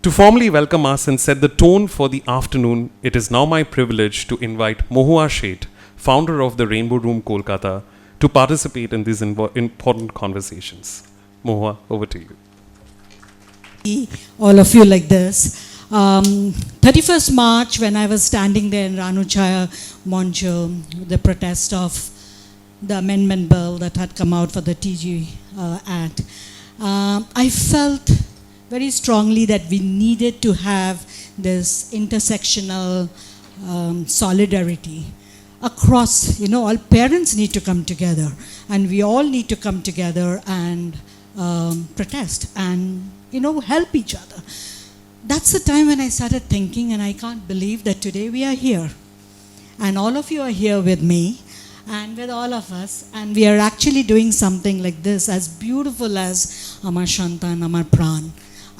To formally welcome us and set the tone for the afternoon, it is now my privilege to invite Mohua Sheth, founder of the Rainbow Room Kolkata, to participate in these important conversations. Mohua, over to you. All of you like this. 31st March, when I was standing there in Ranuchaya Moncho, the protest of the amendment bill that had come out for the TG Act, I felt very strongly that we needed to have this intersectional solidarity across, all parents need to come together, and we all need to come together and protest and, help each other. That's the time when I started thinking, and I can't believe that today we are here. And all of you are here with me and with all of us, and we are actually doing something like this, as beautiful as Amar Shantan, Amar Pran.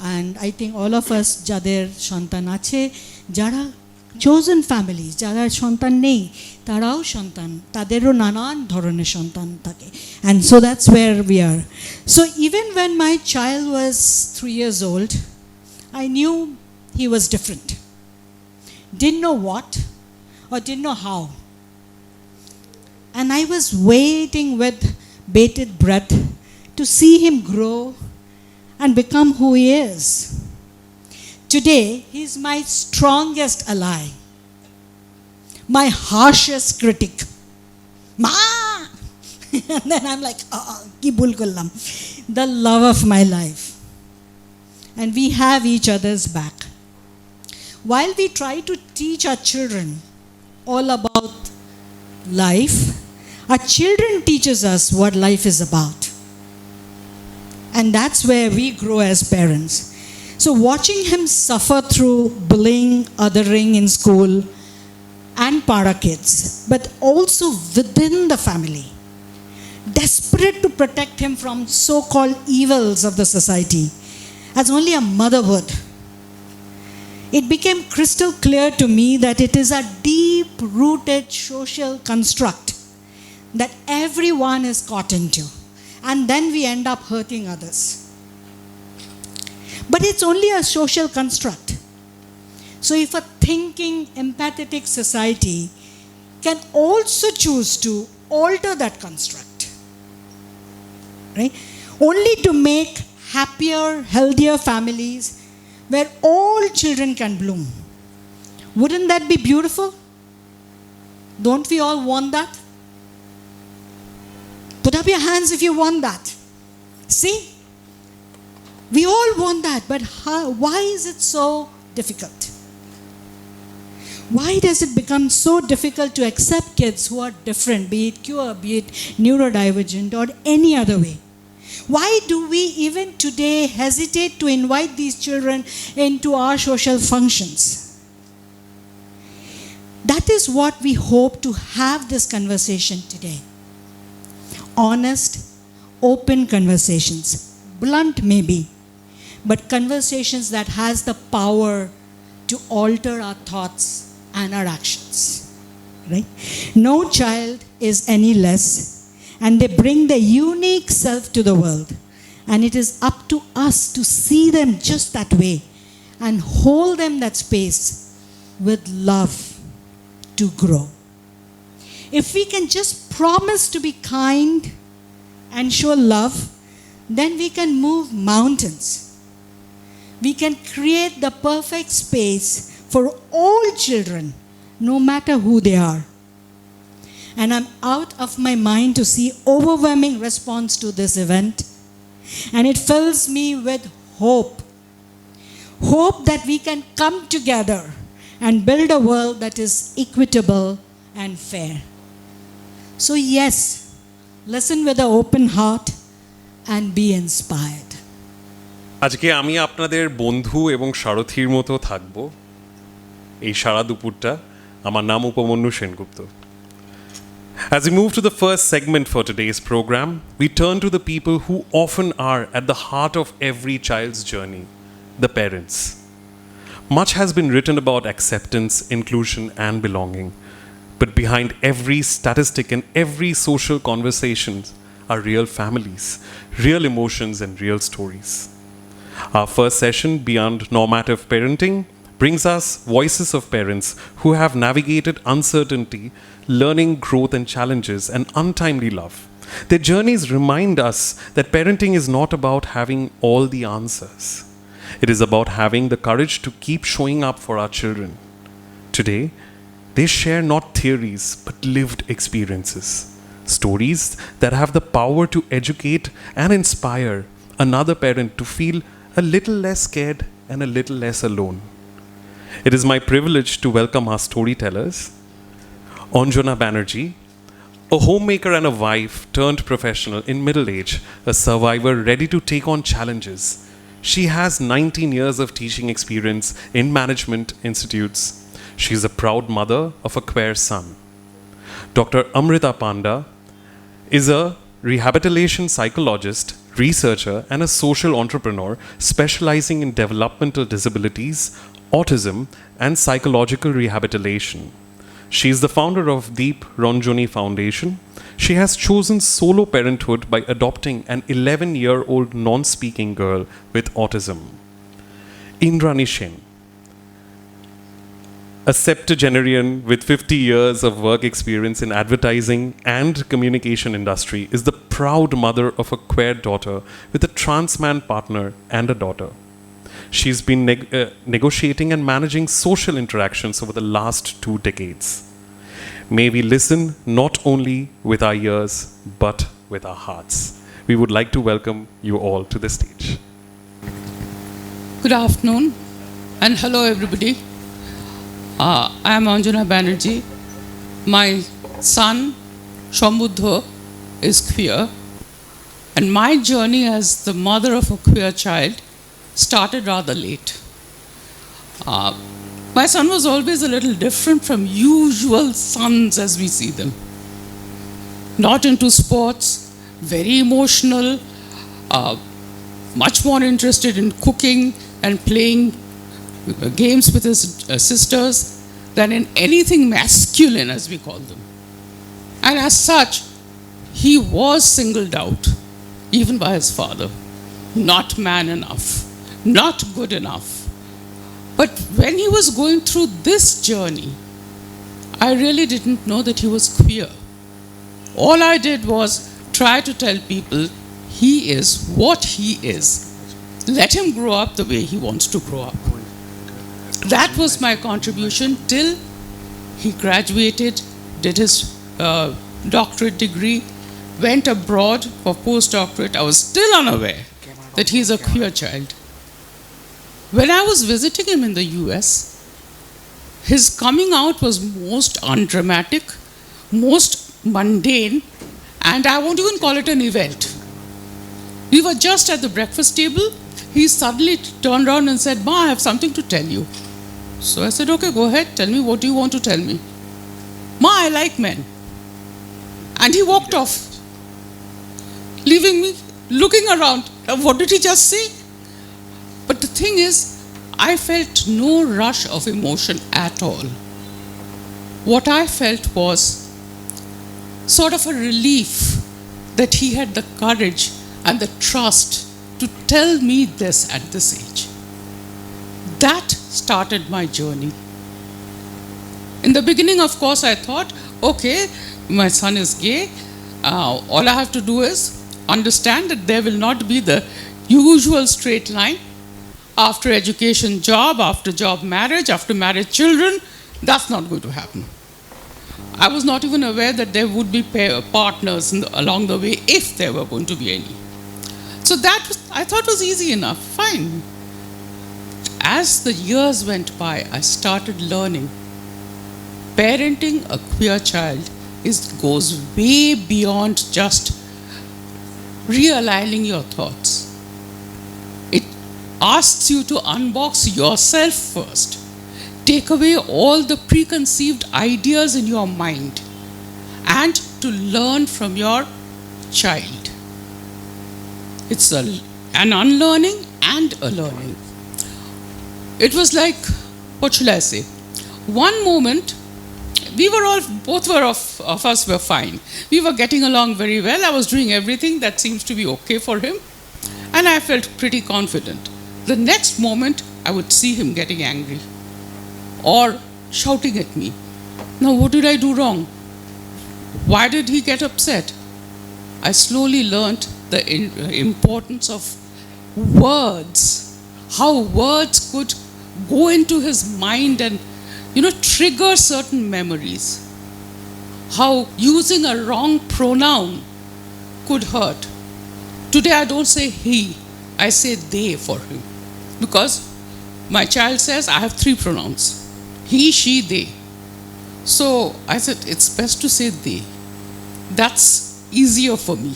And I think all of us, Jader Shantan Ache, Jara chosen families, Jara Shantan Nei, Tarao Shantan, Tadero Nanan Dhorone Shantan Take. And so that's where we are. So even when my child was 3 years old, I knew he was different. Didn't know what or didn't know how. And I was waiting with bated breath to see him grow and become who he is. Today, he's my strongest ally, my harshest critic. Ma! And then I'm like, Kibul Kullam, the love of my life. And we have each other's back. While we try to teach our children all about life, our children teaches us what life is about. And that's where we grow as parents. So watching him suffer through bullying, othering in school, and para kids, but also within the family, desperate to protect him from so-called evils of the society, as only a mother would, it became crystal clear to me that it is a deep-rooted social construct that everyone is caught into. And then we end up hurting others. But it's only a social construct. So if a thinking, empathetic society can also choose to alter that construct, right? Only to make happier, healthier families where all children can bloom. Wouldn't that be beautiful? Don't we all want that? Put up your hands if you want that. See? We all want that, but why is it so difficult? Why does it become so difficult to accept kids who are different, be it queer, be it neurodivergent, or any other way? Why do we even today hesitate to invite these children into our social functions? That is what we hope to have this conversation today. Honest, open conversations. Blunt maybe, but conversations that has the power to alter our thoughts and our actions. Right? No child is any less, and they bring their unique self to the world. And it is up to us to see them just that way and hold them that space with love to grow. If we can just promise to be kind and show love, then we can move mountains. We can create the perfect space for all children, no matter who they are. And I'm out of my mind to see overwhelming response to this event. And it fills me with hope. Hope that we can come together and build a world that is equitable and fair. So yes, listen with an open heart and be inspired. আজকে আমি আপনাদের বন্ধু এবং সারথীর মতো থাকব এই সারা দুপুরটা। আমার নাম Upamanyu Sengupta. As we move to the first segment for today's program, we turn to the people who often are at the heart of every child's journey, the parents. Much has been written about acceptance, inclusion, and belonging. But behind every statistic and every social conversation are real families, real emotions, and real stories. Our first session, Beyond Normative Parenting, brings us voices of parents who have navigated uncertainty, learning, growth, and challenges, and untimely love. Their journeys remind us that parenting is not about having all the answers. It is about having the courage to keep showing up for our children. Today, they share not theories but lived experiences, stories that have the power to educate and inspire another parent to feel a little less scared and a little less alone. It is my privilege to welcome our storytellers, Anjana Banerjee, a homemaker and a wife turned professional in middle age, a survivor ready to take on challenges. She has 19 years of teaching experience in management institutes. She is a proud mother of a queer son. Dr. Amrita Panda is a rehabilitation psychologist, researcher, and a social entrepreneur specializing in developmental disabilities, autism, and psychological rehabilitation. She is the founder of Deep Ranjoni Foundation. She has chosen solo parenthood by adopting an 11-year-old non-speaking girl with autism. Indrani Sen, a septuagenarian with 50 years of work experience in advertising and communication industry, is the proud mother of a queer daughter with a trans man partner and a daughter. She's been negotiating and managing social interactions over the last 2 decades. May we listen not only with our ears, but with our hearts. We would like to welcome you all to the stage. Good afternoon and hello everybody. I am Anjana Banerjee. My son, Shambuddha, is queer, and my journey as the mother of a queer child started rather late. My son was always a little different from usual sons as we see them. Not into sports, very emotional, much more interested in cooking and playing games with his sisters than in anything masculine, as we call them. And as such, he was singled out, even by his father. Not man enough, not good enough. But when he was going through this journey, I really didn't know that he was queer. All I did was try to tell people he is what he is. Let him grow up the way he wants to grow up. That was my contribution till he graduated, did his doctorate degree, went abroad for postdoctorate. I was still unaware that he's a queer child. When I was visiting him in the US, his coming out was most undramatic, most mundane, and I won't even call it an event. We were just at the breakfast table. He suddenly turned around and said, "Ma, I have something to tell you." So I said, "Okay, go ahead. Tell me, what do you want to tell me?" "Ma, I like men." And he walked off, leaving me looking around. What did he just say? But the thing is, I felt no rush of emotion at all. What I felt was sort of a relief that he had the courage and the trust to tell me this at this age. That started my journey. In the beginning, of course, I thought, okay, my son is gay. All I have to do is understand that there will not be the usual straight line. After education, job, after job, marriage, after marriage, children. That's not going to happen. I was not even aware that there would be partners along the way, if there were going to be any. So that I thought was easy enough, fine. As the years went by, I started learning parenting a queer child goes way beyond just realigning your thoughts. It asks you to unbox yourself first. Take away all the preconceived ideas in your mind and to learn from your child. It's an unlearning and a learning. It was like, what shall I say? One moment, both of us were fine. We were getting along very well. I was doing everything that seems to be okay for him. And I felt pretty confident. the next moment I would see him getting angry or shouting at me. Now, what did I do wrong? Why did he get upset? I slowly learnt the importance of words, how words could go into his mind and, trigger certain memories. How using a wrong pronoun could hurt. Today I don't say he, I say they for him. Because my child says I have 3 pronouns: he, she, they. So I said it's best to say they. That's easier for me.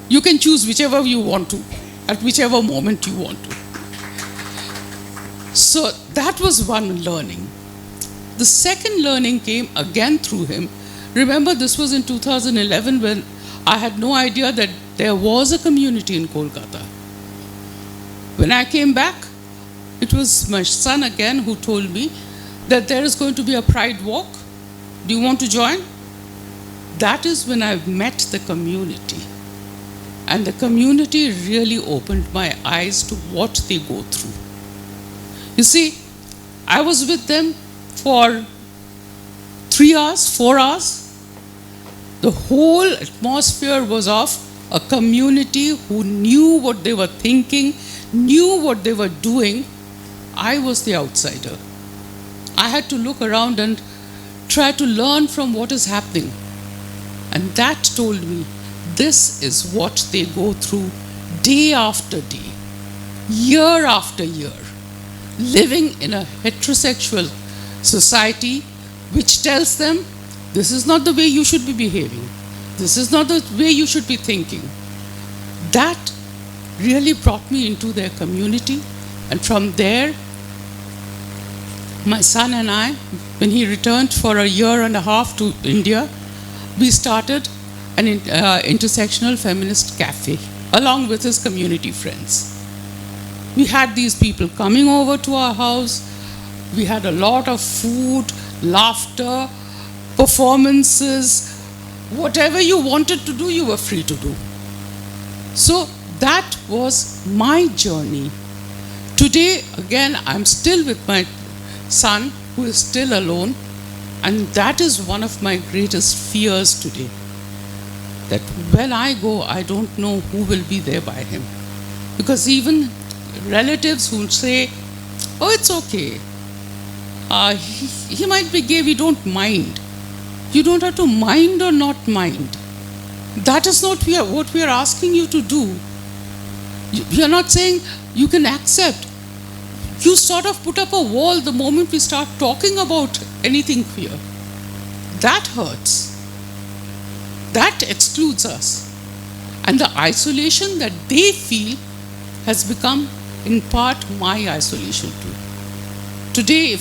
You can choose whichever you want to, at whichever moment you want to. So that was one learning. The second learning came again through him. Remember, this was in 2011 when I had no idea that there was a community in Kolkata. When I came back, it was my son again who told me that there is going to be a pride walk. Do you want to join? That is when I met the community. And the community really opened my eyes to what they go through. You see, I was with them for 3 hours, 4 hours. The whole atmosphere was of a community who knew what they were thinking, knew what they were doing. I was the outsider. I had to look around and try to learn from what is happening. And that told me this is what they go through day after day, year after year, living in a heterosexual society which tells them this is not the way you should be behaving. This is not the way you should be thinking. That really brought me into their community. And from there, my son and I, when he returned for a year and a half to India, we started an intersectional feminist cafe along with his community friends. We had these people coming over to our house. We had a lot of food, laughter, performances. Whatever you wanted to do, you were free to do. So that was my journey. Today, again, I'm still with my son, who is still alone, and that is one of my greatest fears today. That when I go, I don't know who will be there by him. Because even relatives who say, oh, it's okay. He might be gay, we don't mind. You don't have to mind or not mind. That is not what we are asking you to do. We are not saying you can accept. You sort of put up a wall the moment we start talking about anything queer. That hurts. That excludes us. And the isolation that they feel has become, in part, my isolation too. Today,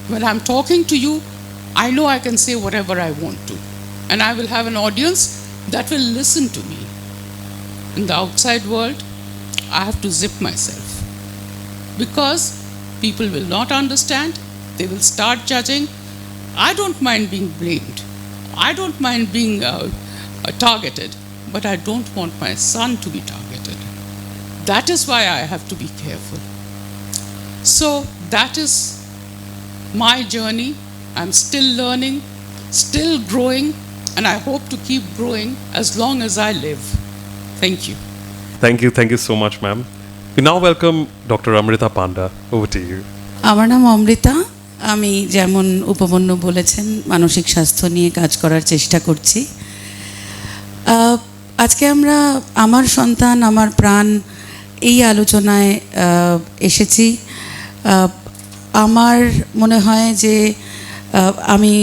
when I'm talking to you, I know I can say whatever I want to. And I will have an audience that will listen to me. In the outside world, I have to zip myself. Because people will not understand, they will start judging. I don't mind being blamed. I don't mind being targeted. But I don't want my son to be targeted. That is why I have to be careful. So that is my journey. I'm still learning, still growing, and I hope to keep growing as long as I live. Thank you. Thank you so much, ma'am. We now welcome Dr. Amrita Panda. Over to you. আমার নাম অমৃতা। আমি যেমন উপমন্যু বলেছেন মানসিক স্বাস্থ্য নিয়ে কাজ করার চেষ্টা করছি। আজকে আমরা আমার সন্তান আমার প্রাণ এই আলোচনায় এসেছি। আমার মনে হয় যে আমি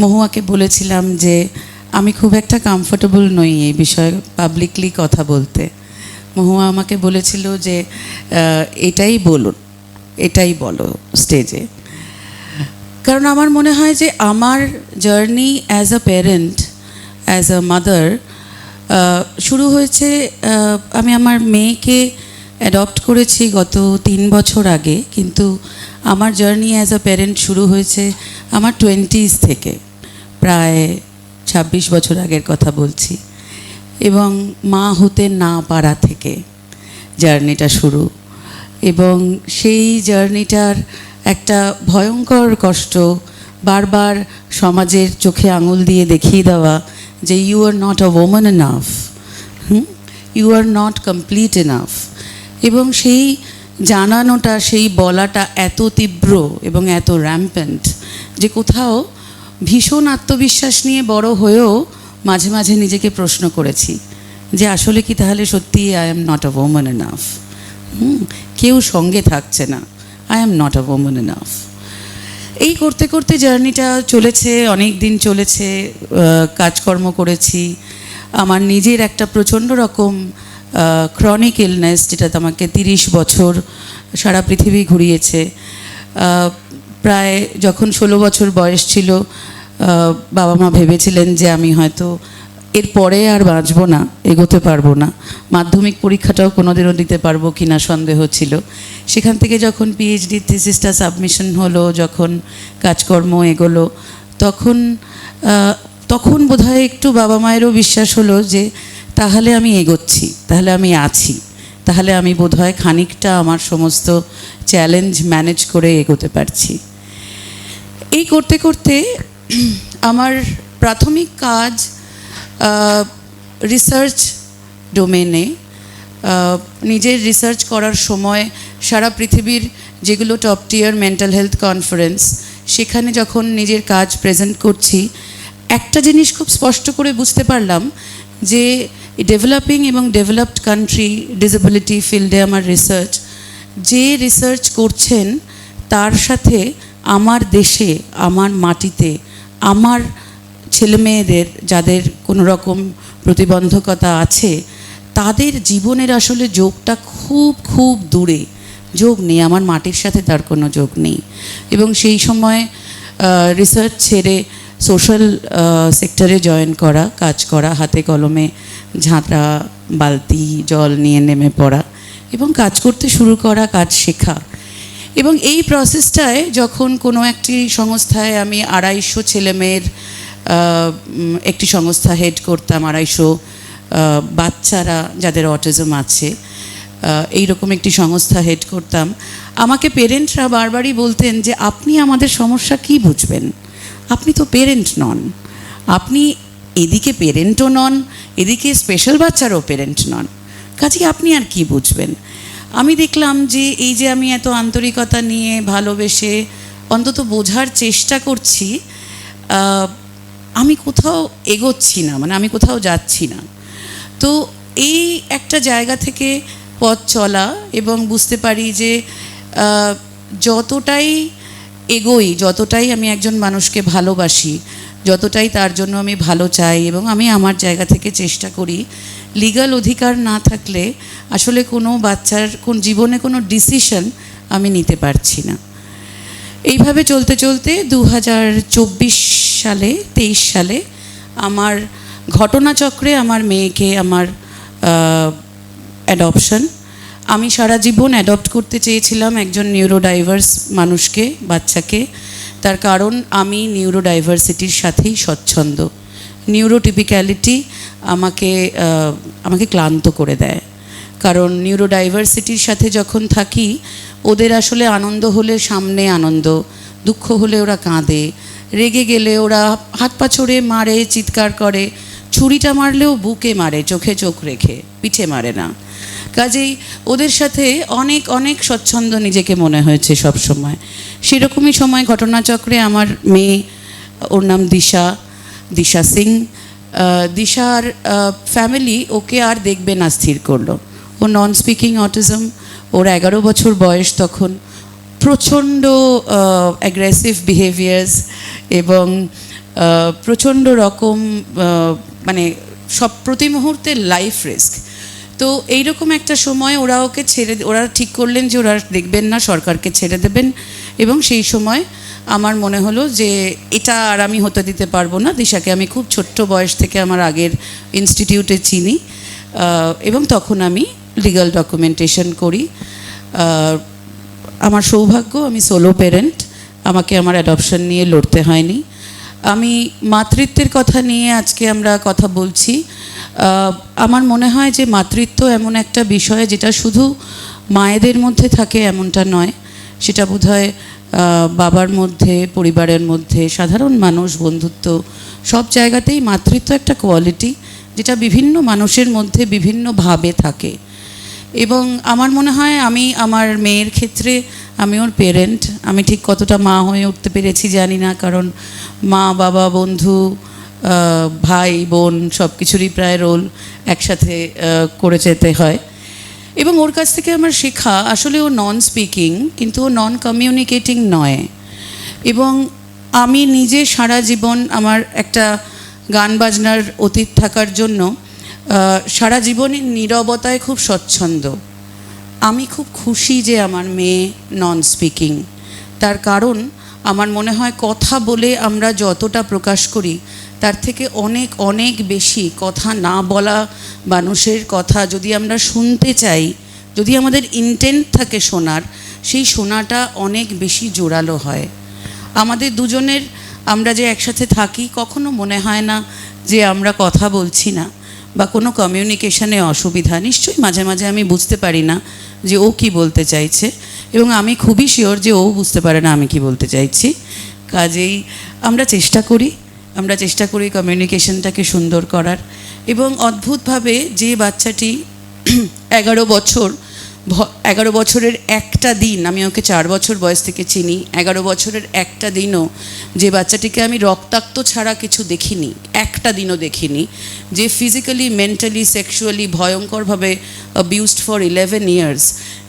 মহুয়াকে বলেছিলাম যে আমি খুব একটা কমফোর্টেবল নই এই বিষয়ে পাবলিকলি কথা বলতে। মহুয়া আমাকে বলেছিল যে এটাই বলো স্টেজে। কারণ আমার মনে হয় যে আমার journey as a parent, as a mother শুরু হয়েছে, আমি আমার মেয়েকে অ্যাডপ্ট করেছি গত 3 বছর আগে, কিন্তু আমার জার্নি অ্যাজ আ প্যারেন্ট শুরু হয়েছে আমার 20s থেকে, প্রায় 26 বছর আগের কথা বলছি, এবং মা হতে না পারা থেকে, জার্নিটা শুরু, এবং সেই জার্নিটার একটা ভয়ঙ্কর কষ্ট, বারবার সমাজের চোখে আঙুল দিয়ে দেখিয়ে দেওয়া যে you are not a woman enough, you are not complete enough, এবং সেই জানানোটা, সেই বলাটা এত তীব্র এবং এত র্যাম্পেন্ট যে কোথাও ভীষণ আত্মবিশ্বাস নিয়ে বড় হয়েও মাঝে মাঝে নিজেকে প্রশ্ন করেছি যে আসলে কি তাহলে সত্যি I am not a woman enough, কেউ সঙ্গে থাকছে না, I am not a woman enough. এই করতে করতে জার্নিটা চলেছে, অনেক দিন চলেছে, কাজকর্ম করেছি। আমার নিজের একটা প্রচণ্ড রকম ক্রনিক ইলনেস, যেটা আমাকে 30 বছর সারা পৃথিবী ঘুরিয়েছে। প্রায় যখন 16 বছর বয়স ছিল, বাবা মা ভেবেছিলেন যে আমি হয়তো এরপরে আর বাঁচবো না, এগোতে পারবো না, মাধ্যমিক পরীক্ষাটাও কোনোদিনও দিতে পারবো কি না সন্দেহ ছিল। সেখান থেকে যখন পিএইচডি থিসিসটা সাবমিশন হলো, যখন কাজকর্ম এগোলো, তখন বোধহয় একটু বাবা মায়েরও বিশ্বাস হলো যে তাহলে আমি এগোচ্ছি, তাহলে আমি আছি, তাহলে আমি বোধহয় খানিকটা আমার সমস্ত চ্যালেঞ্জ ম্যানেজ করে এগোতে পারছি। এই করতে করতে আমার প্রাথমিক কাজ রিসার্চ ডোমেনে, নিজের রিসার্চ করার সময় সারা পৃথিবীর যেগুলো টপ টিয়ার মেন্টাল হেলথ কনফারেন্স, সেখানে যখন নিজের কাজ প্রেজেন্ট করছি, একটা জিনিস খুব স্পষ্ট করে বুঝতে পারলাম যে ডেভেলপিং এবং ডেভেলপড কান্ট্রি ডিসেবিলিটি ফিল্ডে আমার রিসার্চ, যে রিসার্চ করছেন তার সাথে আমার দেশে, আমার মাটিতে, আমার ছেলেমেয়েদের যাদের কোনো রকম প্রতিবন্ধকতা আছে, তাদের জীবনের আসলে যোগটা খুব খুব দূরে, যোগ নেই, আমার মাটির সাথে তার কোনো যোগ নেই। এবং সেই সময় রিসার্চ ছেড়ে সোশ্যাল সেক্টরে জয়েন করা, কাজ করা, হাতে কলমে ঝাঁটা বালতি জল নিয়ে নেমে পড়া এবং কাজ করতে শুরু করা, কাজ শেখা। এবং এই প্রসেসটায় যখন কোনো একটি সংস্থায় আমি 250 ছেলেমেয়ের একটি সংস্থা হেড করতাম, 250 বাচ্চারা যাদের অটিজম আছে, এইরকম একটি সংস্থা হেড করতাম। আমাকে পেরেন্টরা বারবারই বলতেন যে আপনি আমাদের সমস্যা কী বুঝবেন, আপনি তো পেরেন্ট নন, আপনি এদিকে পেরেন্টও নন, এদিকে স্পেশাল বাচ্চারও পেরেন্ট নন, কাজে আপনি আর কি বুঝবেন। আমি দেখলাম যে এই যে আমি এত আন্তরিকতা নিয়ে ভালোবেসে অন্তত বোঝার চেষ্টা করছি, আমি কোথাও এগোচ্ছি না, মানে আমি কোথাও যাচ্ছি না। তো এই একটা জায়গা থেকে পথ চলা এবং বুঝতে পারি যে যতটাই এগোই, যতটাই আমি একজন মানুষকে ভালোবাসি, যতটাই তার জন্য আমি ভালো চাই এবং আমি আমার জায়গা থেকে চেষ্টা করি, লিগ্যাল অধিকার না থাকলে আসলে কোনো বাচ্চার কোন জীবনে কোনো ডিসিশন আমি নিতে পারছি না। এইভাবে চলতে চলতে 2024 সালে 23 সালে আমার ঘটনাচক্রে আমার মেয়েকে, আমার অ্যাডপশন, আমি সারা জীবন অ্যাডপ্ট করতে চেয়েছিলাম একজন নিউরোডাইভার্স মানুষকে, বাচ্চাকে। তার কারণ আমি নিউরোডাইভার্সিটির সাথেই স্বচ্ছন্দ। নিউরোটিপিক্যালিটি আমাকে ক্লান্ত করে দেয়, কারণ নিউরোডাইভার্সিটির সাথে যখন থাকি ওদের আসলে আনন্দ হলে সামনে আনন্দ, দুঃখ হলে ওরা কাঁদে, রেগে গেলে ওরা হাত পা ছড়ে মারে, চিৎকার করে, ছুরিটা মারলেও বুকে মারে, চোখে চোখ রেখে, পিঠে মারে না। কাজেই ওদের সাথে অনেক অনেক স্বচ্ছন্দ নিজেকে মনে হয়েছে সব সময়। সেরকমই সময় ঘটনাচক্রে আমার মেয়ে, ওর নাম দিশা সিং, দিশার ফ্যামিলি ওকে আর দেখবে না স্থির করলো। ও নন স্পিকিং অটিজম, ওর 11 বছর বয়স তখন, প্রচণ্ড অ্যাগ্রেসিভ বিহেভিয়ার্স এবং প্রচণ্ড রকম মানে সব প্রতি মুহূর্তে লাইফ রিস্ক। তো এইরকম একটা সময় ওরা ঠিক করলেন যে ওরা দেখবেন না, সরকারকে ছেড়ে দেবেন। এবং সেই সময় আমার মনে হলো যে এটা আর আমি হতে দিতে পারবো না। দিশাকে আমি খুব ছোট্ট বয়স থেকে আমার আগের ইনস্টিটিউটে চিনি এবং তখন আমি লিগ্যাল ডকুমেন্টেশন করি। আমার সৌভাগ্য, আমি সোলো প্যারেন্ট, আমাকে আমার অ্যাডপশন নিয়ে লড়তে হয়নি। আমি মাতৃত্বের কথা নিয়ে আজকে আমরা কথা বলছি। আমার মনে হয় যে মাতৃত্ব এমন একটা বিষয় যেটা শুধু মায়েদের মধ্যে থাকে এমনটা নয়, সেটা বোধহয় বাবার মধ্যে, পরিবারের মধ্যে, সাধারণ মানুষ, বন্ধুত্ব, সব জায়গাতেই মাতৃত্ব একটা কোয়ালিটি যেটা বিভিন্ন মানুষের মধ্যে বিভিন্নভাবে থাকে। এবং আমার মনে হয় আমি আমার মেয়ের ক্ষেত্রে আমি ওর পেরেন্ট। আমি ঠিক কতটা মা হয়ে উঠতে পেরেছি জানি না, কারণ মা, বাবা, বন্ধু, ভাই, বোন সব কিছুরই প্রায় রোল একসাথে করে যেতে হয়। এবং ওর কাছ থেকে আমার শেখা, আসলে ও নন স্পিকিং কিন্তু ও নন কমিউনিকেটিং নয়। এবং আমি নিজে সারা জীবন আমার একটা গান বাজনার অতীত থাকার জন্য সারা জীবনই নীরবতায় খুব স্বচ্ছন্দ। আমি খুব খুশি যে আমার মেয়ে নন স্পিকিং। তার কারণ আমার মনে হয় কথা বলে আমরা যতটা প্রকাশ করি তার থেকে অনেক অনেক বেশি কথা না বলা মানুষের কথা যদি আমরা শুনতে চাই, যদি আমাদের ইন্টেন্ট থাকে শোনার, সেই শোনাটা অনেক বেশি জোরালো হয়। আমাদের দুজনের, আমরা যে একসাথে থাকি, কখনো মনে হয় না যে আমরা কথা বলছি না বা কোনো কমিউনিকেশনে অসুবিধা। নিশ্চয়ই মাঝে মাঝে আমি বুঝতে পারি না যে ও কি বলতে চাইছে, এবং আমি খুবই শিওর যে ও বুঝতে পারে না আমি কি বলতে চাইছি। কাজেই আমরা চেষ্টা করি কমিউনিকেশনটাকে সুন্দর করার। এবং অদ্ভুতভাবে যে বাচ্চাটি 11 বছরের একটা দিন, আমি ওকে 4 বছর বয়স থেকে চিনি, 11 বছরের একটা দিনও যে বাচ্চাটিকে আমি রক্তাক্ত ছাড়া কিছু দেখিনি, একটা দিনও দেখিনি, যে ফিজিক্যালি, মেন্টালি, সেক্সুয়ালি ভয়ঙ্করভাবে অ্যাবিউজড ফর 11 ইয়ার্স,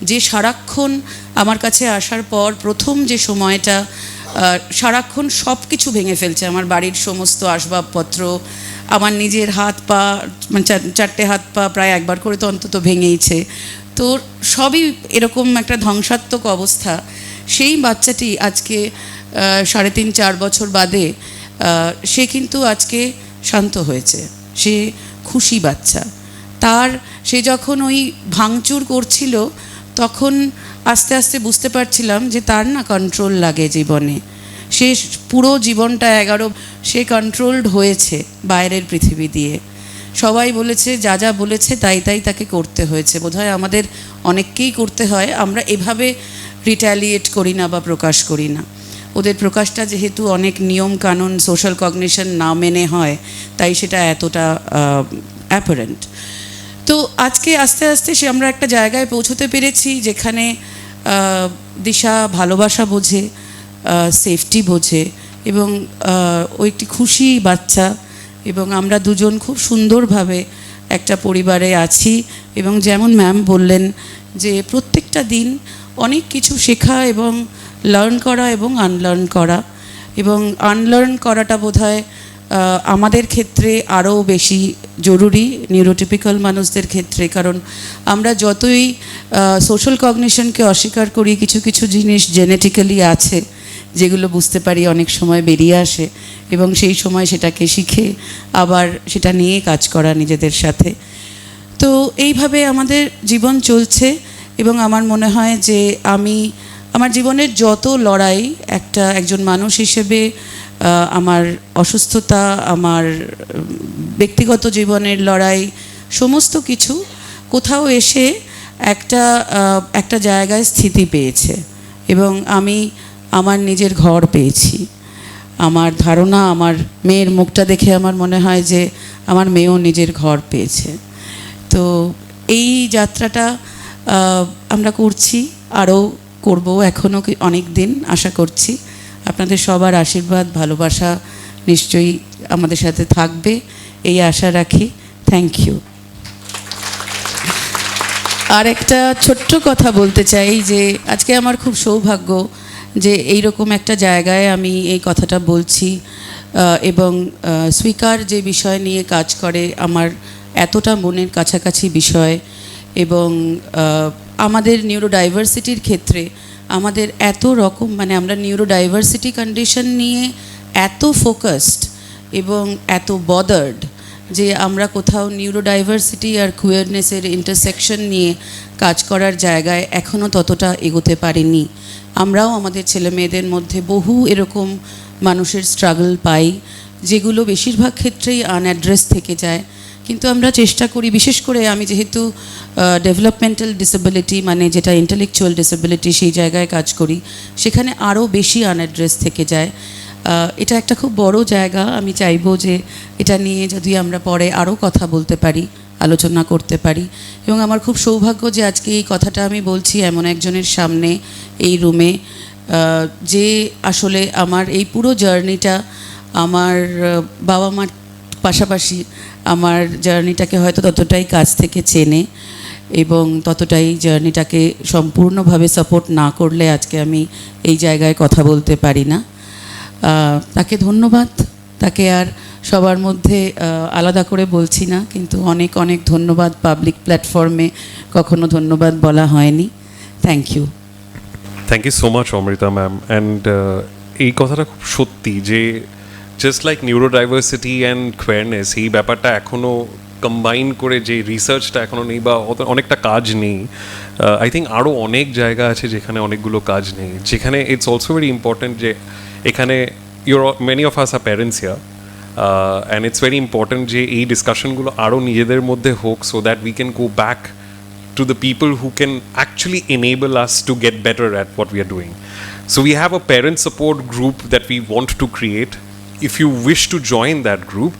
যে সারাক্ষণ আমার কাছে আসার পর প্রথম যে সময়টা সারাক্ষণ সব কিছু ভেঙে ফেলছে, আমার বাড়ির সমস্ত আসবাবপত্র, আমার নিজের হাত পা, মানে 4টে হাত পা প্রায় একবার করে তো অন্তত ভেঙেইছে, তো সবই এরকম একটা ধ্বংসাত্মক অবস্থা। সেই বাচ্চাটি আজকে 3.5-4 বছর বাদে সে কিন্তু আজকে শান্ত হয়েছে, সে খুশি বাচ্চা। সে যখন ওই ভাঙচুর করছিল তখন আস্তে আস্তে বুঝতে পারছিলাম যে তার না কন্ট্রোল লাগে জীবনে। সে পুরো জীবনটা সে কন্ট্রোলড হয়েছে বাইরের পৃথিবী দিয়ে। সবাই বলেছে, যা যা বলেছে তাই তাই তাকে করতে হয়েছে। বোধহয় আমাদের অনেককেই করতে হয়, আমরা এভাবে রিট্যালিয়েট করি না বা প্রকাশ করি না। ওদের প্রকাশটা যেহেতু অনেক নিয়ম কানুন, সোশ্যাল কগনিশন না মেনে হয়, তাই সেটা এতটা অ্যাপারেন্ট। তো আজকে আস্তে আস্তে আমরা একটা জায়গায় পৌঁছতে পেরেছি যেখানে দিশা ভালোবাসা বোঝে, সেফটি বোঝে, এবং ও একটি খুশি বাচ্চা। এবং আমরা দুজন খুব সুন্দরভাবে একটা পরিবারে আছি। এবং যেমন ম্যাম বললেন যে প্রত্যেকটা দিন অনেক কিছু শেখা এবং লার্ন করা এবং আনলার্ন করা, এবং আনলার্ন করাটা বোধহয় আমাদের ক্ষেত্রে আরও বেশি জরুরি, নিউরোটিপিক্যাল মানুষদের ক্ষেত্রে। কারণ আমরা যতই সোশ্যাল কগনিশনকে অস্বীকার করি, কিছু কিছু জিনিস জেনেটিক্যালি আছে যেগুলো বুঝতে পারি অনেক সময় বেরিয়ে আসে, এবং সেই সময় সেটাকে শিখে আবার সেটা নিয়ে কাজ করা নিজেদের সাথে। তো এইভাবে আমাদের জীবন চলছে। এবং আমার মনে হয় যে আমি আমার জীবনের যত লড়াই, একজন মানুষ হিসেবে আমার অসুস্থতা, আমার ব্যক্তিগত জীবনের লড়াই, সমস্ত কিছু কোথাও এসে একটা জায়গায় স্থিতি পেয়েছে। এবং আমি আমার নিজের ঘর পেয়েছি। আমার ধারণা, আমার মেয়ের মুখটা দেখে আমার মনে হয় যে আমার মেয়েও নিজের ঘর পেয়েছে। তো এই যাত্রাটা আমরা করছি, আরও করব, এখনও অনেক দিন আশা করছি। আপনাদের সবার আশীর্বাদ, ভালোবাসা নিশ্চয়ই আমাদের সাথে থাকবে, এই আশা রাখি। Thank you. আর একটা ছোট্ট কথা বলতে চাই যে আজকে আমার খুব সৌভাগ্য যে এইরকম একটা জায়গায় আমি এই কথাটা বলছি, এবং স্বীকার যে বিষয় নিয়ে কাজ করে আমার এতটা মনের কাছাকাছি বিষয়। এবং আমাদের নিউরোডাইভার্সিটির ক্ষেত্রে আমাদের এত রকম, মানে আমরা নিউরোডাইভার্সিটি কন্ডিশন নিয়ে এত ফোকাসড এবং এত বদার্ড যে আমরা কোথাও নিউরোডাইভার্সিটি আর কুয়ারনেসের ইন্টারসেকশন নিয়ে কাজ করার জায়গায় এখনও ততটা এগোতে পারিনি। আমরাও আমাদের ছেলে মেয়েদের মধ্যে বহু এরকম মানুষের স্ট্রাগল পাই, যেগুলো বেশিরভাগ ক্ষেত্রেই আনঅ্যাড্রেস থেকে যায়। কিন্তু আমরা চেষ্টা করি, বিশেষ করে আমি যেহেতু ডেভেলপমেন্টাল ডিসেবিলিটি মানে যেটা ইন্টেলেকচুয়াল ডিসেবিলিটি সেই জায়গায় কাজ করি, সেখানে আরও বেশি আনঅ্যাড্রেস থেকে যায়। এটা একটা খুব বড় জায়গা। আমি চাইবো যে এটা নিয়ে যদি আমরা পরে আরও কথা বলতে পারি, আলোচনা করতে পারি। এবং আমার খুব সৌভাগ্য যে আজকে এই কথাটা আমি বলছি এমন একজনের সামনে, এই রুমে, যে আসলে আমার এই পুরো জার্নিটা আমার বাবা মার পাশাপাশি আমার জার্নিটাকে হয়তো ততটাই কাছ থেকে চেনে এবং ততটাই জার্নিটাকে সম্পূর্ণভাবে সাপোর্ট না করলে আজকে আমি এই জায়গায় কথা বলতে পারি না। তাকে ধন্যবাদ। তাকে আর সবার মধ্যে আলাদা করে বলছি না, কিন্তু অনেক অনেক ধন্যবাদ। পাবলিক প্ল্যাটফর্মে কখনো ধন্যবাদ বলা হয়নি। Thank you. Thank you so much Amrita ma'am. And এই কথাটা খুব সত্যি যে just like neurodiversity and queerness, এই ব্যাপারটা এখনও কম্বাইন করে যে রিসার্চটা এখনও নেই বা অনেকটা কাজ নেই। আই থিঙ্ক আরও অনেক জায়গা আছে যেখানে অনেকগুলো কাজ নেই, যেখানে ইটস অলসো ভেরি ইম্পর্ট্যান্ট যে এখানে many of us are parents here, and it's very important যে এই ডিসকাশনগুলো আরও নিজেদের মধ্যে হোক, so that we can go back to the people who can actually enable us to get better at what we are doing. So we have a parent support group that we want to create. If you wish to join that group,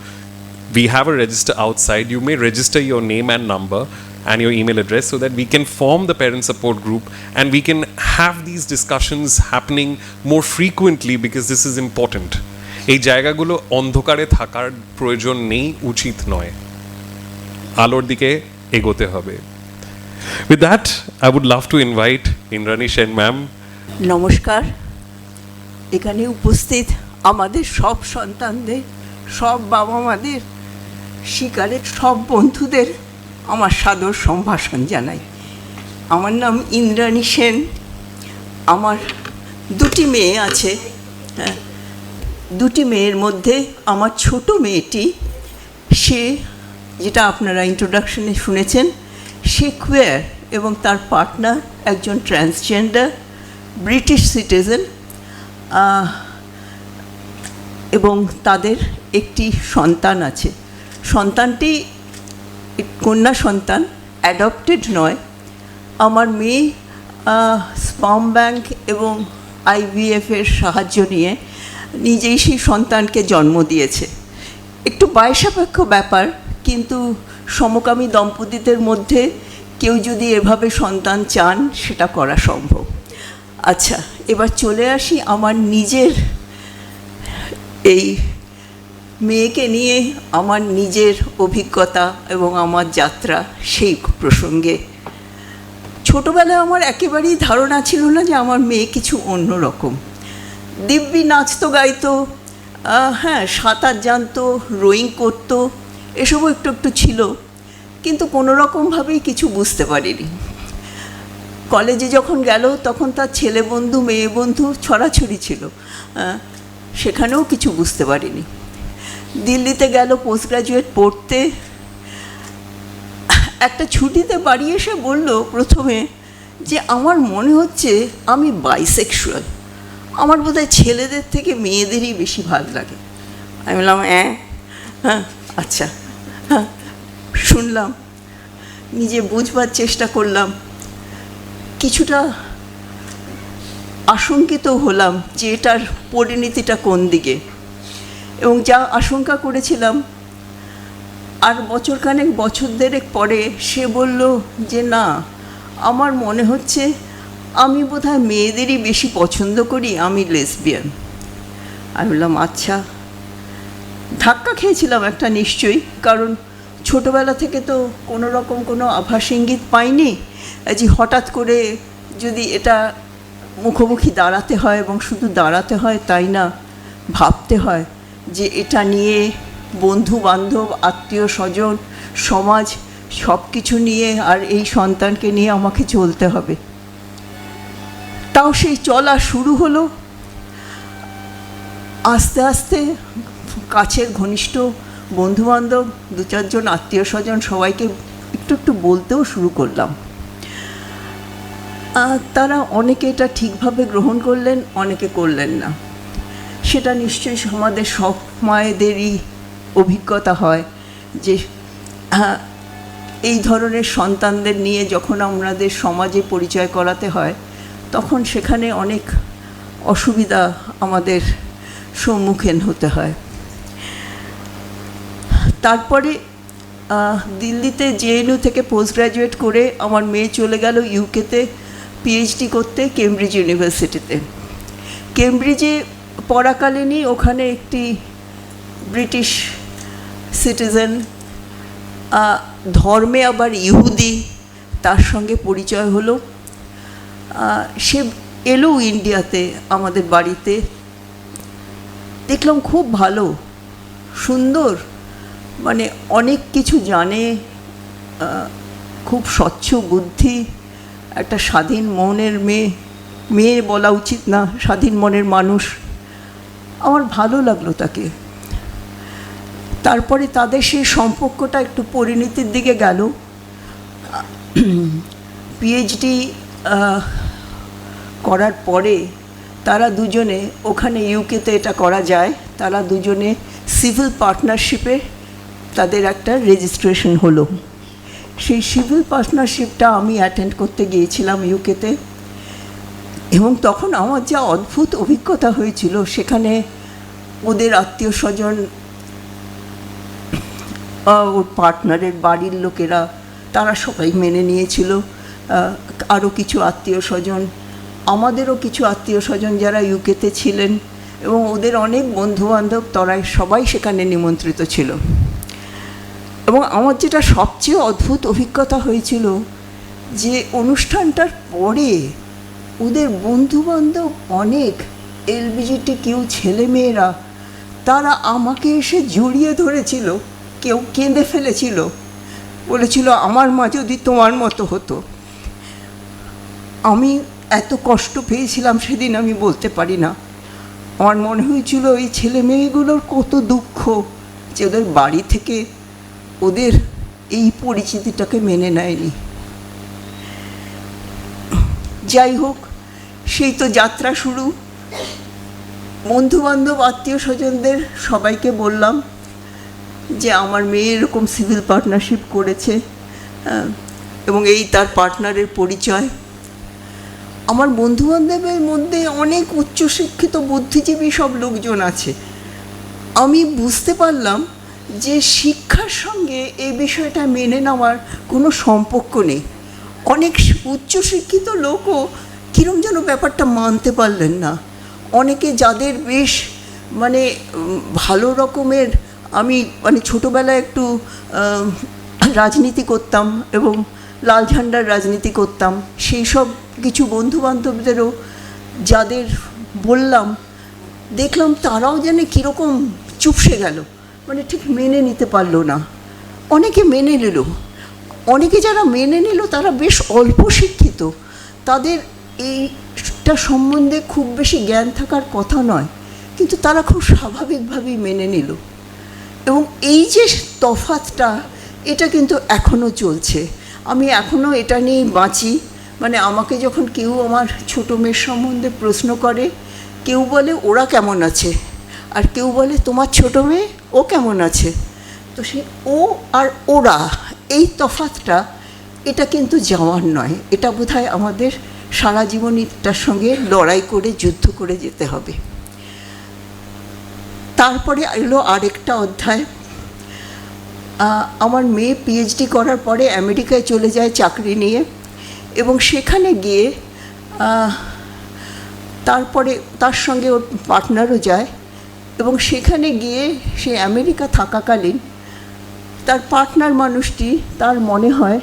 we have a register outside. You may register your name and number and your email address so that we can form the parent support group and we can have these discussions happening more frequently, because this is important. এই জায়গাগুলো অন্ধকারে থাকার প্রয়োজন নেই, উচিত নয়, আলোর দিকে এগোতে হবে। With that, I would love to invite Indrani Sen ma'am. নমস্কার। এখানে উপস্থিত আমাদের সব সন্তানদের, সব বাবা মাদের, শিকারের সব বন্ধুদের আমার সাদর সম্ভাষণ জানাই। আমার নাম ইন্দ্রাণী সেন। আমার দুটি মেয়ে আছে। হ্যাঁ, দুটি মেয়ের মধ্যে আমার ছোট মেয়েটি, সে, যেটা আপনারা ইন্ট্রোডাকশনে শুনেছেন, সে কোয়ার এবং তার পার্টনার একজন ট্রান্সজেন্ডার ব্রিটিশ সিটিজেন, এবং তাদের একটি সন্তান আছে। সন্তানটি কন্যা সন্তান, অ্যাডপ্টেড নয়। আমার মেয়ে স্পার্ম ব্যাংক এবং IVF-এর সাহায্য নিয়ে নিজেই সেই সন্তানকে জন্ম দিয়েছে। একটু বয়সাপেক্ষ ব্যাপার, কিন্তু সমকামী দম্পতিদের মধ্যে কেউ যদি এভাবে সন্তান চান, সেটা করা সম্ভব। আচ্ছা, এবার চলে আসি আমার নিজের এই মেয়েকে নিয়ে আমার নিজের অভিজ্ঞতা এবং আমার যাত্রা, সেই প্রসঙ্গে। ছোটোবেলায় আমার একেবারেই ধারণা ছিল না যে আমার মেয়ে কিছু অন্যরকম। দিব্যি নাচতো, গাইতো, হ্যাঁ, সাঁতার জানতো, রোয়িং করতো, এসবও একটু একটু ছিল, কিন্তু কোনো রকমভাবেই কিছু বুঝতে পারিনি। কলেজে যখন গেল তখন তার ছেলে বন্ধু মেয়ে বন্ধু ছড়াছড়ি ছিল, সেখানেও কিছু বুঝতে পারিনি। দিল্লিতে গেল পোস্ট গ্রাজুয়েট পড়তে। একটা ছুটিতে বাড়ি এসে বলল প্রথমে যে আমার মনে হচ্ছে আমি বাইসেক্সুয়াল, আমার বোধহয় ছেলেদের থেকে মেয়েদেরই বেশি ভালো লাগে। আমি বললাম হ্যাঁ আচ্ছা, হ্যাঁ শুনলাম, নিজে বুঝবার চেষ্টা করলাম, কিছুটা আশঙ্কিত হলাম যে এটার পরিণতিটা কোন দিকে। এবং যা আশঙ্কা করেছিলাম, আর বছর দেড়েক পরে সে বলল যে না, আমার মনে হচ্ছে আমি বোধহয় মেয়েদেরই বেশি পছন্দ করি, আমি লেসবিয়ান। আমি বললাম আচ্ছা। ধাক্কা খেয়েছিলাম একটা নিশ্চয়ই, কারণ ছোটোবেলা থেকে তো কোনো রকম কোনো আভাস ইঙ্গিত পাইনি যে হঠাৎ করে যদি এটা মুখোমুখি দাঁড়াতে হয়, এবং শুধু দাঁড়াতে হয় তাই না, ভাবতে হয় যে এটা নিয়ে বন্ধু বান্ধব, আত্মীয় স্বজন, সমাজ সব কিছু নিয়ে আর এই সন্তানকে নিয়ে আমাকে চলতে হবে। তাও সেই চলা শুরু হলো। আস্তে আস্তে কাছের ঘনিষ্ঠ বন্ধুবান্ধব, দু চারজন আত্মীয় স্বজন, সবাইকে একটু একটু বলতেও শুরু করলাম। তারা অনেকে এটা ঠিকভাবে গ্রহণ করলেন, অনেকে করলেন না। সেটা নিশ্চয়ই আমাদের সব মায়েদেরই অভিজ্ঞতা হয় যে এই ধরনের সন্তানদের নিয়ে যখন আমাদের সমাজে পরিচয় করাতে হয়, তখন সেখানে অনেক অসুবিধা আমাদের সম্মুখীন হতে হয়। তারপরে দিল্লিতে জেএনইউ থেকে পোস্ট গ্র্যাজুয়েট করে আমার মেয়ে চলে গেল ইউকেতে পিএইচডি করতে, কেমব্রিজ ইউনিভার্সিটিতে। কেমব্রিজে পড়াকালীনই ওখানে একটি ব্রিটিশ সিটিজেন, ধর্মে আবার ইহুদি, তার সঙ্গে পরিচয় হলো। সে এলো ইন্ডিয়াতে আমাদের বাড়িতে। দেখলাম খুব ভালো, সুন্দর, মানে অনেক কিছু জানে, খুব স্বচ্ছ বুদ্ধি, একটা স্বাধীন মনের মেয়ে বলা উচিত না, স্বাধীন মনের মানুষ। আমার ভালো লাগলো তাকে। তারপরে তাদের সেই সম্পর্কটা একটু পরিণতির দিকে গেল। পিএইচডি করার পরে তারা দুজনে, ওখানে ইউকেতে এটা করা যায়, তারা দুজনে সিভিল পার্টনারশিপে তাদের একটা রেজিস্ট্রেশন হলো। সেই সিভিল পার্টনারশিপটা আমি অ্যাটেন্ড করতে গিয়েছিলাম ইউকেতে, এবং তখন আমার যা অদ্ভুত অভিজ্ঞতা হয়েছিল। সেখানে ওদের আত্মীয় স্বজন, ওর পার্টনারের বাড়ির লোকেরা, তারা সবাই মেনে নিয়েছিল। আরও কিছু আত্মীয় স্বজন, আমাদেরও কিছু আত্মীয় স্বজন যারা ইউকেতে ছিলেন, এবং ওদের অনেক বন্ধুবান্ধব, তারা সবাই সেখানে নিমন্ত্রিত ছিল। এবং আমার যেটা সবচেয়ে অদ্ভুত অভিজ্ঞতা হয়েছিল যে অনুষ্ঠানটার পরে ওদের বন্ধুবান্ধব অনেক LGBTQ ছেলেমেয়েরা, তারা আমাকে এসে জড়িয়ে ধরেছিল, কেউ কেঁদে ফেলেছিল, বলেছিল আমার মা যদি তোমার মতো হতো। আমি এত কষ্ট পেয়েছিলাম সেদিন, আমি বলতে পারি না। আমার মনে হয়েছিল এই ছেলে মেয়েগুলোর কত দুঃখ যে ওদের বাড়ি থেকে ওদের এই পরিচিতিটাকে মেনে নেয়নি। যাই হোক, সেই তো যাত্রা শুরু। বন্ধুবান্ধব, আত্মীয় স্বজনদের সবাইকে বললাম যে আমার মেয়ে এরকম সিভিল পার্টনারশিপ করেছে, এবং এই তার পার্টনারের পরিচয়। আমার বন্ধুবান্ধবের মধ্যে অনেক উচ্চশিক্ষিত বুদ্ধিজীবী সব লোকজন আছে। আমি বুঝতে পারলাম যে শিক্ষার সঙ্গে এই বিষয়টা মেনে নেওয়ার কোনো সম্পর্ক নেই। অনেক উচ্চশিক্ষিত লোকও কীরকম যেন ব্যাপারটা মানতে পারলেন না। অনেকে যাদের বেশ মানে ভালো রকমের, আমি মানে ছোটোবেলায় একটু রাজনীতি করতাম এবং লাল ঝান্ডার রাজনীতি করতাম, সেই সব কিছু বন্ধুবান্ধবদেরও যাদের বললাম, দেখলাম তারাও যেন কীরকম চুপসে গেল, মানে ঠিক মেনে নিতে পারলো না। অনেকে মেনে নিল, অনেকে যারা মেনে নিল তারা বেশ অল্প শিক্ষিত, তাদের এইটা সম্বন্ধে খুব বেশি জ্ঞান থাকার কথা নয়, কিন্তু তারা খুব স্বাভাবিকভাবেই মেনে নিল। এবং এই যে তফাৎটা, এটা কিন্তু এখনও চলছে। আমি এখনও এটা নিয়েই বাঁচি। মানে আমাকে যখন কেউ আমার ছোটো মেয়ের সম্বন্ধে প্রশ্ন করে, কেউ বলে ওরা কেমন আছে, আর কেউ বলে তোমার ছোটো মেয়ে ও কেমন আছে। তো সেই ও আর ওরা, এই তফাৎটা, এটা কিন্তু যাওয়ার নয়। এটা বোধহয় আমাদের সারা জীবন এটার সঙ্গে লড়াই করে, যুদ্ধ করে যেতে হবে। তারপরে এলো আরেকটা অধ্যায়। আমার মেয়ে পিএইচডি করার পরে আমেরিকায় চলে যায় চাকরি নিয়ে, এবং সেখানে গিয়ে তারপরে তার সঙ্গে ওর পার্টনারও যায়, এবং সেখানে গিয়ে সে আমেরিকা থাকাকালীন তার পার্টনার মানুষটি, তার মনে হয়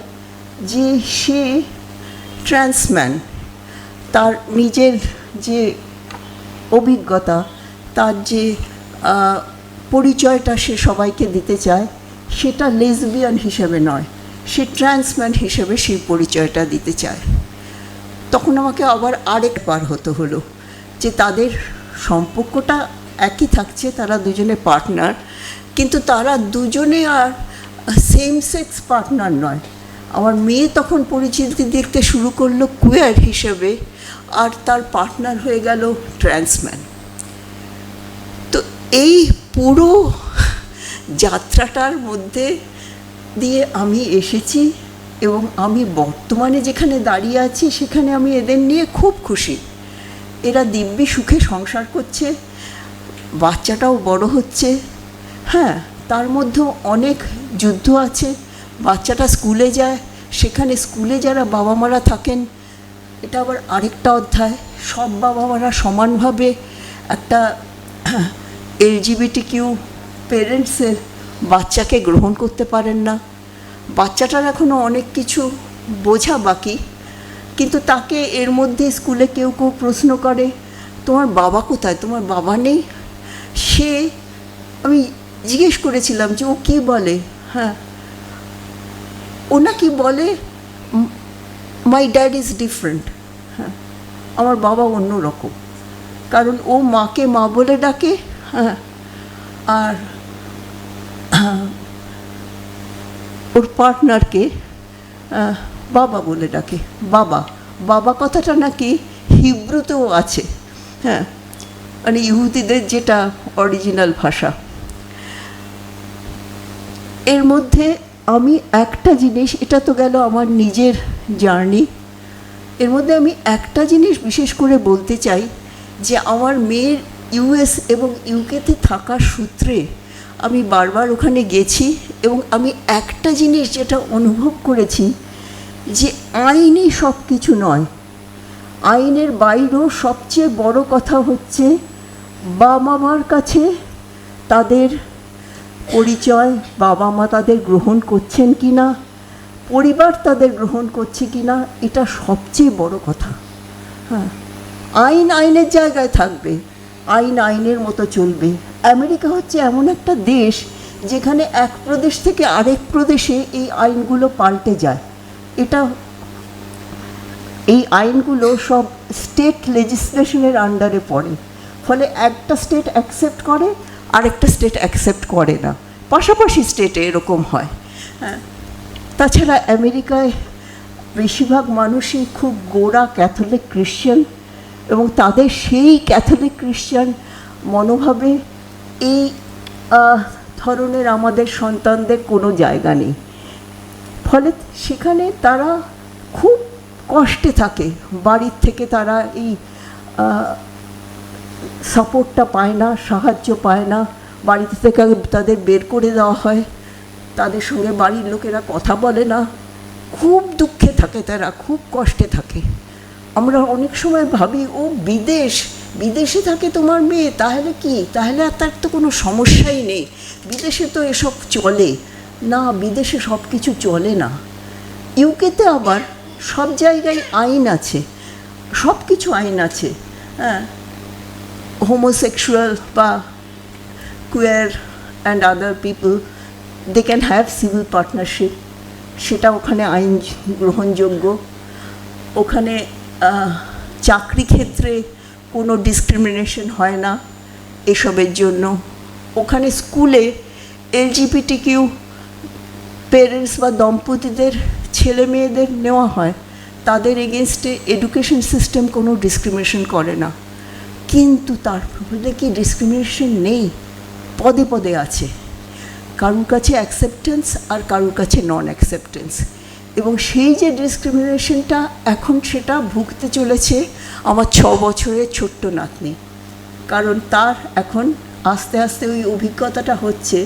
যে সে ট্রান্সম্যান। তার নিজের যে অভিজ্ঞতা, তার যে পরিচয়টা সে সবাইকে দিতে চায়, সেটা লেসবিয়ান হিসেবে নয়, সে ট্রান্সম্যান হিসেবে সেই পরিচয়টা দিতে চায়। তখন আমাকে আবার আরেকবার হতে হলো যে তাদের সম্পর্কটা একই থাকছে, তারা দুজনে পার্টনার, কিন্তু তারা দুজনে আর সেম সেক্স পার্টনার নয়। আমার মেয়ে তখন পরিচিতি দেখতে শুরু করলো কুয়ার হিসেবে, আর তার পার্টনার হয়ে গেল ট্রান্সম্যান। তো এই পুরো যাত্রাটার মধ্যে দিয়ে আমি এসেছি, এবং আমি বর্তমানে যেখানে দাঁড়িয়ে আছি সেখানে আমি এদের নিয়ে খুব খুশি। এরা দিব্যি সুখে সংসার করছে, বাচ্চাটাও বড় হচ্ছে। হ্যাঁ, তার মধ্যেও অনেক যুদ্ধ আছে। বাচ্চাটা স্কুলে যায়, সেখানে স্কুলে যারা বাবা মারা থাকেন, এটা আবার আরেকটা অধ্যায়। সব বাবা মারা সমানভাবে একটা LGBTQ পেরেন্টসের বাচ্চাকে গ্রহণ করতে পারেন না। বাচ্চাটার এখনও অনেক কিছু বোঝা বাকি, কিন্তু তাকে এর মধ্যে স্কুলে কেউ কেউ প্রশ্ন করে, তোমার বাবা কোথায়, তোমার বাবা নেই? সে, আমি জিজ্ঞেস করেছিলাম যে ও কী বলে। হ্যাঁ, ও নাকি বলে মাই ড্যাড ইজ ডিফারেন্ট। হ্যাঁ, আমার বাবা অন্য রকম, কারণ ও মাকে মা বলে ডাকে। হ্যাঁ, আর ওর পার্টনারকে বাবা বলে ডাকে। বাবা বাবা কথাটা নাকি হিব্রুতেও আছে। হ্যাঁ, মানে ইহুদিদের যেটা অরিজিনাল ভাষা। এর মধ্যে আমি একটা জিনিস, এটা তো গেল আমার নিজের জার্নি, এর মধ্যে আমি একটা জিনিস বিশেষ করে বলতে চাই, যে আমার মেয়ের US এবং UKতে থাকার সূত্রে আমি বারবার ওখানে গেছি, এবং আমি একটা জিনিস যেটা অনুভব করেছি, যে আইনই সব কিছু নয়। আইনের বাইরেও সবচেয়ে বড় কথা হচ্ছে বাবা মার কাছে তাদের পরিচয়, বাবা মা তাদের গ্রহণ করছেন কি না, পরিবার তাদের গ্রহণ করছে কি না, এটা সবচেয়ে বড় কথা। হ্যাঁ, আইন আইনের জায়গায় থাকবে, আইন আইনের মতো চলবে। আমেরিকা হচ্ছে এমন একটা দেশ যেখানে এক প্রদেশ থেকে আরেক প্রদেশে এই আইনগুলো পাল্টে যায়। এটা, এই আইনগুলো সব স্টেট লেজিসলেশনের আন্ডারে পড়ে, ফলে একটা স্টেট অ্যাকসেপ্ট করে, আরেকটা স্টেট অ্যাকসেপ্ট করে না। পাশাপাশি স্টেটে এরকম হয়। হ্যাঁ, তাছাড়া আমেরিকায় বেশিরভাগ মানুষই খুব গোঁড়া ক্যাথলিক ক্রিশ্চিয়ান, এবং তাদের সেই ক্যাথলিক ক্রিশ্চিয়ান মনোভাবে এই ধরনের আমাদের সন্তানদের কোনো জায়গা নেই। ফলে সেখানে তারা খুব কষ্টে থাকে, বাড়ির থেকে তারা এই সাপোর্টটা পায় না, সাহায্য পায় না। বাড়িতে থেকে তাদের বের করে দেওয়া হয়, তাদের সঙ্গে বাড়ির লোকেরা কথা বলে না, খুব দুঃখে থাকে তারা, খুব কষ্টে থাকে। আমরা অনেক সময় ভাবি ও বিদেশে থাকে তোমার মেয়ে, তাহলে কি, তাহলে আর তার তো কোনো সমস্যাই নেই, বিদেশে তো এসব চলে না। বিদেশে সব কিছু চলে না। ইউকেতে আবার সব জায়গায় আইন আছে, সব কিছু আইন আছে। হ্যাঁ, homosexual বা queer and other people, they can have civil partnership, সেটা ওখানে আইন গ্রহণযোগ্য। ওখানে চাকরি ক্ষেত্রে কোনো ডিসক্রিমিনেশন হয় না এসবের জন্য। ওখানে স্কুলে LGBTQ পেরেন্টস বা দম্পতিদের ছেলে মেয়েদের নেওয়া হয়, তাদের এগেনস্টে এডুকেশন সিস্টেম কোনো ডিসক্রিমিনেশন করে না। কিন্তু তার ফলে কি ডিসক্রিমিনেশন নেই? পদে পদে আছে, কারুর কাছে অ্যাকসেপ্টেন্স আর কারুর কাছে নন অ্যাকসেপ্টেন্স। এবং সেই যে ডিসক্রিমিনেশনটা, এখন সেটা ভুগতে চলেছে আমার 6 বছরের ছোট্ট নাতনি। কারণ তার এখন আস্তে আস্তে ওই অভিজ্ঞতাটা হচ্ছে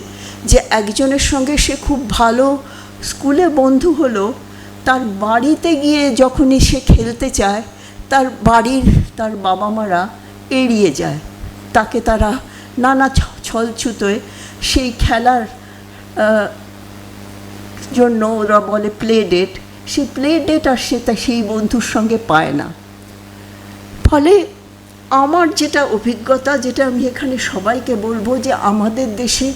যে একজনের সঙ্গে সে খুব ভালো স্কুলে বন্ধু হলো, তার বাড়িতে গিয়ে যখনই সে খেলতে চায়, তার বাবা মারা এড়িয়ে যায়, তাকে তারা নানা ছলছুতোয় সেই খেলার জন্য ওরা বলে প্লে ডেট, সেই প্লে ডেট আর সে সেই বন্ধুর সঙ্গে পায় না। ফলে আমার যেটা অভিজ্ঞতা, যেটা আমি এখানে সবাইকে বলবো, যে আমাদের দেশে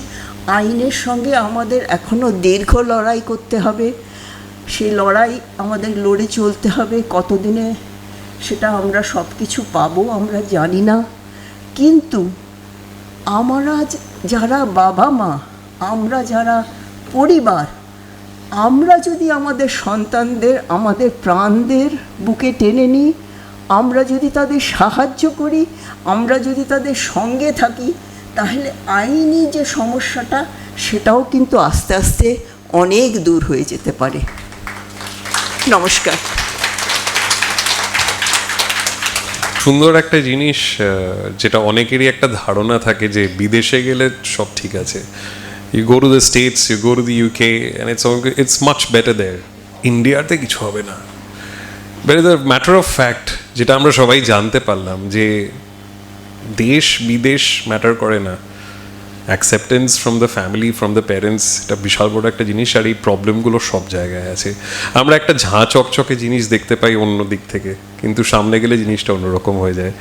আইনের সঙ্গে আমাদের এখনও দীর্ঘ লড়াই করতে হবে। সেই লড়াই আমাদের লড়ে চলতে হবে। কতদিনে সেটা আমরা সব কিছু পাবো আমরা জানি না, কিন্তু আমরা যারা বাবা মা, আমরা যারা পরিবার, আমরা যদি আমাদের সন্তানদের, আমাদের প্রাণদের বুকে টেনে নিই, আমরা যদি তাদের সাহায্য করি, আমরা যদি তাদের সঙ্গে থাকি, তাহলে আইনি যে সমস্যাটা সেটাও কিন্তু আস্তে আস্তে অনেক দূর হয়ে যেতে পারে। নমস্কার। সুন্দর একটা জিনিস, যেটা অনেকেরই একটা ধারণা থাকে যে বিদেশে গেলে সব ঠিক আছে। You go to the States, you go to the UK and it's much better there. ইন্ডিয়াতে কিছু হবে না। But the matter of fact, যেটা আমরা সবাই জানতে পারলাম, যে দেশ বিদেশ ম্যাটার করে না, acceptance from the family, from the parents, এটা বিশাল বড় একটা জিনিস। আর এই প্রবলেমগুলো সব জায়গায় আছে। আমরা একটা ঝাঁ চকচকে জিনিস দেখতে পাই অন্য দিক থেকে, কিন্তু সামনে গেলে জিনিসটা অন্যরকম হয়ে যায়।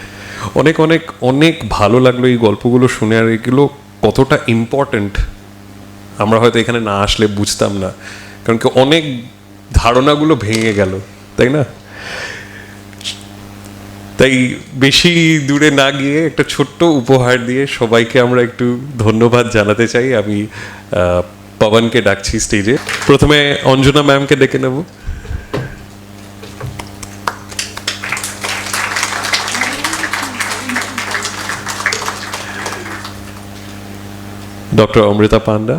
অনেক অনেক অনেক ভালো লাগলো এই গল্পগুলো শুনে। আর এগুলো কতটা ইম্পর্ট্যান্ট আমরা হয়তো এখানে না আসলে বুঝতাম না, কারণ কি অনেক ধারণাগুলো ভেঙে গেল, তাই না? তাই বেশি দূরে না গিয়ে একটা ছোট্ট উপহার দিয়ে সবাইকে আমরা একটু ধন্যবাদ জানাতে চাই। আমি পবনকে ডাকছি স্টেজে। প্রথমে অঞ্জনা ম্যামকে ডেকে নেব। ডক্টর অমৃতা পান্ডা।